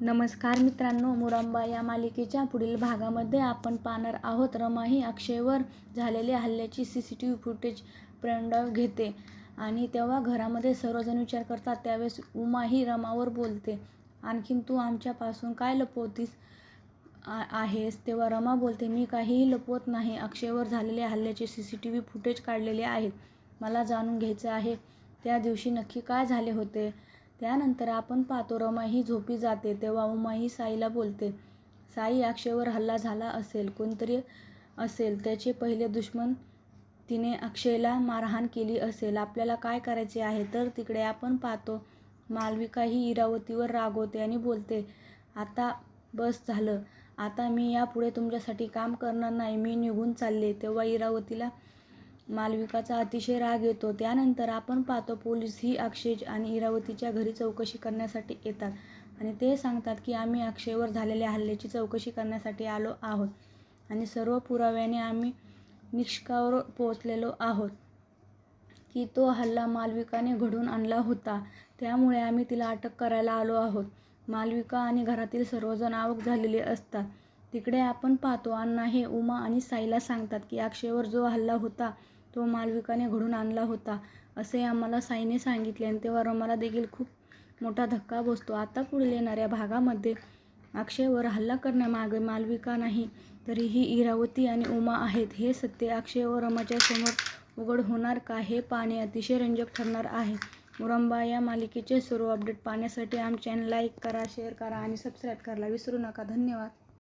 नमस्कार मित्रांनो, मुरंबा या मालिकेच्या पुढील भागामध्ये आपण पाहणार आहोत. रमा ही अक्षयवर झालेल्या हल्ल्याची CCTV फुटेज प्रिंटआउट घेते आणि तेव्हा घरामध्ये सर्वजण विचार करतात. त्यावेळेस उमा ही रमावर बोलते, आणखीन तू आमच्यापासून काय लपवतीस आहेस? तेव्हा रमा बोलते, मी काहीही लपवत नाही. अक्षयवर झालेल्या हल्ल्याचे CCTV फुटेज काढलेले आहेत. मला जाणून घ्यायचे आहे त्या दिवशी नक्की काय झाले होते. त्यानंतर आपण पाहतो रमा ही झोपी जाते. तेव्हा उमा ही साईला बोलते, साई, अक्षयवर हल्ला झाला असेल, कोणतरी असेल त्याचे पहिले दुश्मन. तिने अक्षयला मारहाण केली असेल. आपल्याला काय करायचे आहे? तर तिकडे आपण पाहतो मालविका ही इरावतीवर रागवते आणि बोलते, आता बस झालं. आता मी यापुढे तुमच्यासाठी काम करणार नाही. मी निघून चालले. तेव्हा इरावतीला मालविकाचा अतिशय राग येतो. त्यानंतर आपण पाहतो पोलीस ही अक्षय आणि इरावतीच्या घरी चौकशी करण्यासाठी येतात आणि ते सांगतात की आम्ही अक्षयवर झालेल्या हल्ल्याची चौकशी करण्यासाठी आलो आहोत आणि सर्व पुराव्याने आम्ही निष्कर्षावर पोहोचलेलो आहोत की तो हल्ला मालविकाने घडवून आणला होता. त्यामुळे आम्ही तिला अटक करायला आलो आहोत. मालविका आणि घरातील सर्वजण अवाक झालेले असतात. तिकडे आपण पाहतो अण्णा हे उमा आणि साईला सांगतात की अक्षयवर जो हल्ला होता तो मालविकाने घडवून आणला होता असे आम्हाला साईने सांगितले. आणि तेव्हा रमाला देखील खूप मोठा धक्का बसतो. आता पुढील येणाऱ्या भागामध्ये अक्षयवर हल्ला करण्यामागे मालविका नाही तरीही इरावती आणि उमा आहेत. हे सत्य अक्षय व रमाच्या समोर उघड होणार का, हे पाहणे अतिशय रंजक ठरणार आहे. मुरंबा या मालिकेचे सर्व अपडेट पाहण्यासाठी आमचे चॅनल लाईक करा, शेअर करा आणि सबस्क्राईब करायला विसरू नका. धन्यवाद.